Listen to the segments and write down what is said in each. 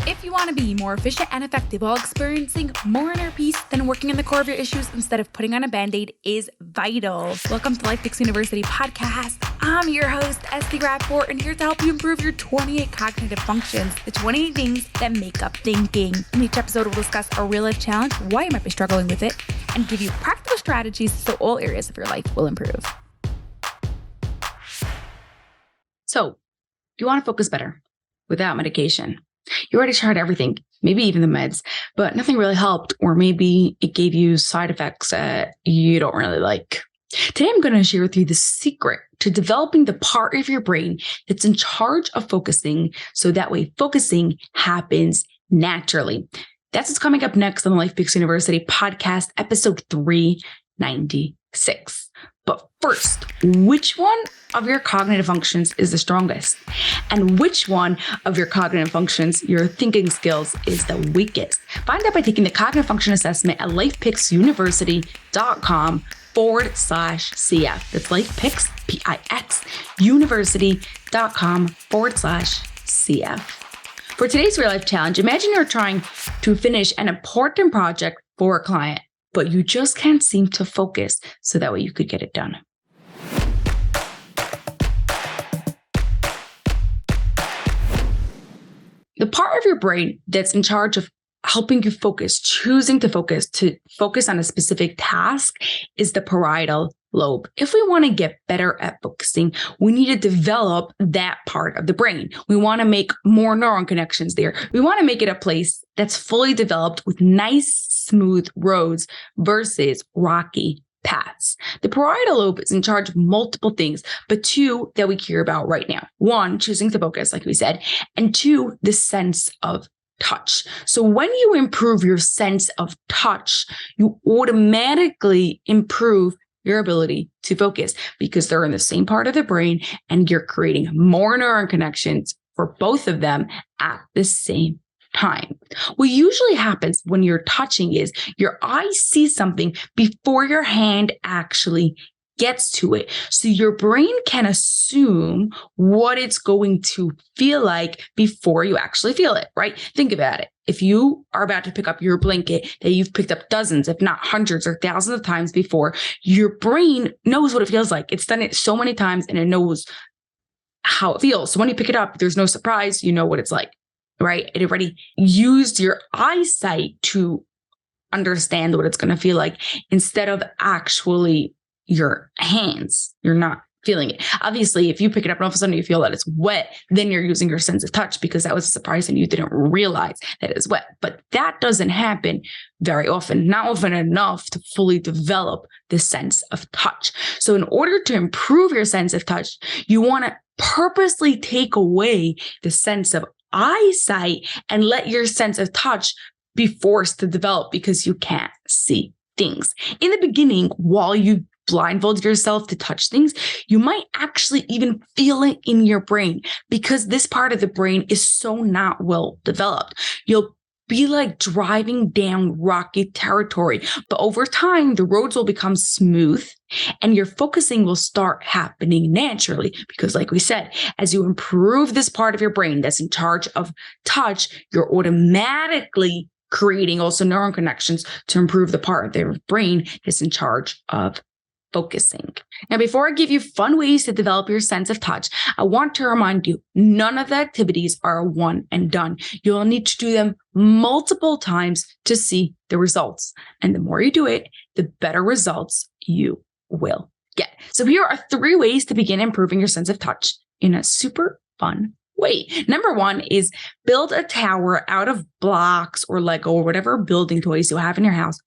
If you want to be more efficient and effective while experiencing more inner peace, then working on the core of your issues instead of putting on a Band-Aid is vital. Welcome to Life Picks University podcast. I'm your host, Esty Rapport, and here to help you improve your 28 cognitive functions, the 28 things that make up thinking. In each episode, we'll discuss a real-life challenge, why you might be struggling with it, and give you practical strategies so all areas of your life will improve. So, you want to focus better without medication. You already tried everything, maybe even the meds, but nothing really helped, or maybe it gave you side effects that you don't really like. Today, I'm going to share with you the secret to developing the part of your brain that's in charge of focusing, so that way focusing happens naturally. That's what's coming up next on the Life Picks University podcast, episode 396. But first, which one of your cognitive functions is the strongest? And which one of your cognitive functions, your thinking skills, is the weakest? Find out by taking the cognitive function assessment at lifepicksuniversity.com/CF. That's lifepicks, P-I-X, university.com/CF. For today's real life challenge, imagine you're trying to finish an important project for a client, but you just can't seem to focus, so that way you could get it done. The part of your brain that's in charge of helping you focus, choosing to focus on a specific task, is the parietal lobe. If we want to get better at focusing, we need to develop that part of the brain. We want to make more neuron connections there. We want to make it a place that's fully developed with nice, smooth roads versus rocky paths. The parietal lobe is in charge of multiple things, but two that we care about right now. One, choosing to focus, like we said, and two, the sense of touch. So when you improve your sense of touch, you automatically improve your ability to focus, because they're in the same part of the brain and you're creating more neuron connections for both of them at the same time. What usually happens when you're touching is your eye sees something before your hand actually gets to it. So your brain can assume what it's going to feel like before you actually feel it, right? Think about it. If you are about to pick up your blanket that you've picked up dozens, if not hundreds or thousands of times before, your brain knows what it feels like. It's done it so many times and it knows how it feels. So when you pick it up, there's no surprise. You know what it's like, right? It already used your eyesight to understand what it's going to feel like instead of actually your hands. You're not feeling it. Obviously, if you pick it up and all of a sudden you feel that it's wet, then you're using your sense of touch, because that was a surprise and you didn't realize that it's wet. But that doesn't happen very often, not often enough to fully develop the sense of touch. So in order to improve your sense of touch, you want to purposely take away the sense of eyesight and let your sense of touch be forced to develop, because you can't see things. In the beginning, while you blindfold yourself to touch things, you might actually even feel it in your brain, because this part of the brain is so not well developed. You'll be like driving down rocky territory, but over time, the roads will become smooth and your focusing will start happening naturally. Because like we said, as you improve this part of your brain that's in charge of touch, you're automatically creating also neuron connections to improve the part of their brain that's in charge of focusing. Now, before I give you fun ways to develop your sense of touch, I want to remind you, none of the activities are a one and done. You'll need to do them multiple times to see the results. And the more you do it, the better results you will get. So here are 3 ways to begin improving your sense of touch in a super fun way. Number 1 is build a tower out of blocks or Lego or whatever building toys you have in your house,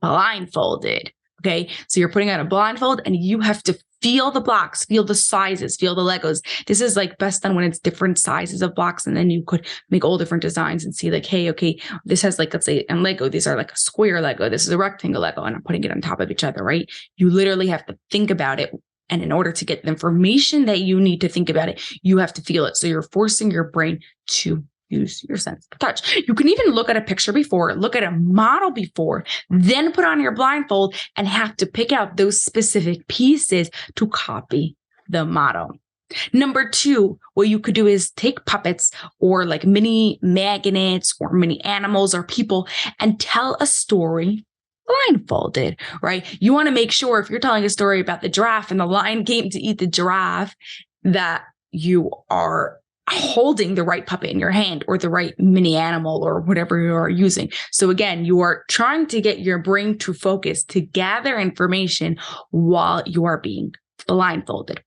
blindfolded. Okay, so you're putting on a blindfold and you have to feel the blocks, feel the sizes, feel the Legos. This is like best done when it's different sizes of blocks, and then you could make all different designs and see like, hey, okay, this has like, let's say in Lego, these are like a square Lego, this is a rectangle Lego, and I'm putting it on top of each other, right? You literally have to think about it. And in order to get the information that you need to think about it, you have to feel it. So you're forcing your brain to use your sense of touch. You can even look at a picture before, look at a model before, then put on your blindfold and have to pick out those specific pieces to copy the model. Number two, what you could do is take puppets or like mini magnets or mini animals or people and tell a story blindfolded, right? You want to make sure if you're telling a story about the giraffe and the lion came to eat the giraffe, that you are holding the right puppet in your hand or the right mini animal or whatever you are using. So again, you are trying to get your brain to focus, to gather information while you are being blindfolded.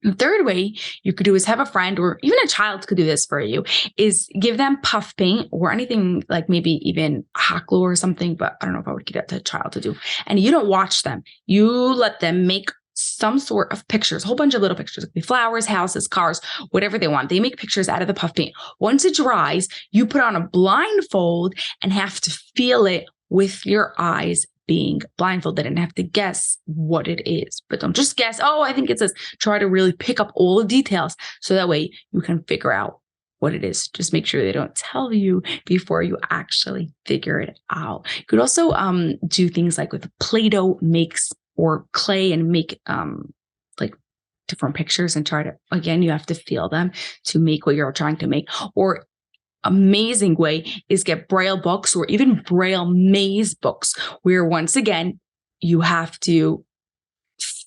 The third way you could do is have a friend or even a child could do this for you is give them puff paint or anything like maybe even hot glue or something, but I don't know if I would get that to a child to do. And you don't watch them. You let them make some sort of pictures, a whole bunch of little pictures. It could be flowers, houses, cars, whatever they want. They make pictures out of the puff paint. Once it dries, you put on a blindfold and have to feel it with your eyes being blindfolded and have to guess what it is. But don't just guess, oh, I think it's this. Try to really pick up all the details so that way you can figure out what it is. Just make sure they don't tell you before you actually figure it out. You could also do things like with Play-Doh makes or clay and make like different pictures and try to, again, you have to feel them to make what you're trying to make. Or amazing way is get Braille books or even Braille maze books, where once again, you have to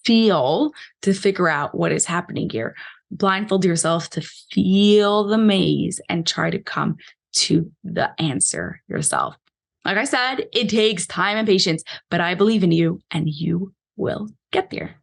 feel to figure out what is happening here. Blindfold yourself to feel the maze and try to come to the answer yourself. Like I said, it takes time and patience, but I believe in you and you will get there.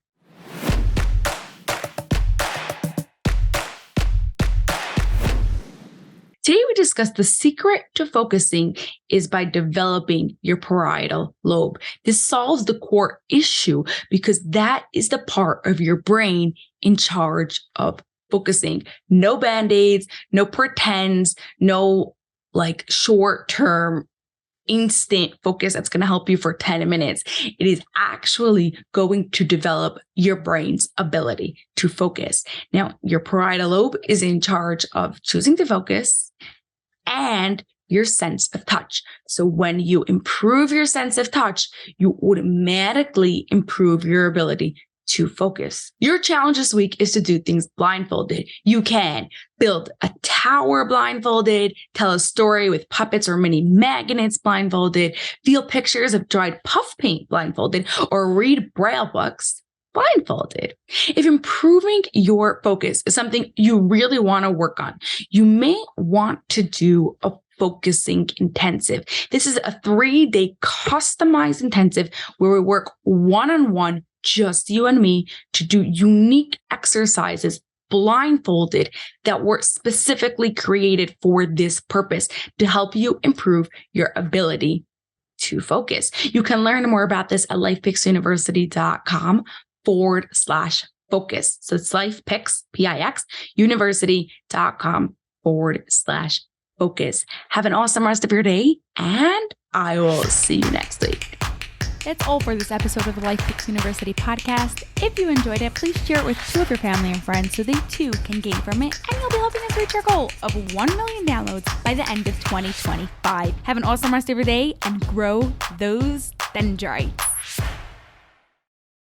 Today, we discussed the secret to focusing is by developing your parietal lobe. This solves the core issue because that is the part of your brain in charge of focusing. No band-aids, no pretends, no like short-term instant focus that's going to help you for 10 minutes. It is actually going to develop your brain's ability to focus. Now, your parietal lobe is in charge of choosing to focus and your sense of touch. So when you improve your sense of touch, you automatically improve your ability to focus. Your challenge this week is to do things blindfolded. You can build a tower blindfolded, tell a story with puppets or mini magnets blindfolded, feel pictures of dried puff paint blindfolded, or read Braille books blindfolded. If improving your focus is something you really want to work on, you may want to do a focusing intensive. This is a 3-day customized intensive where we work one-on-one, just you and me, to do unique exercises blindfolded that were specifically created for this purpose to help you improve your ability to focus. You can learn more about this at lifepixuniversity.com/focus. So it's lifepix, P-I-X, university.com/focus. Have an awesome rest of your day, and I will see you next week. That's all for this episode of the Life Picks University podcast. If you enjoyed it, please share it with 2 of your family and friends so they too can gain from it, and you'll be helping us reach our goal of 1 million downloads by the end of 2025. Have an awesome rest of your day and grow those dendrites.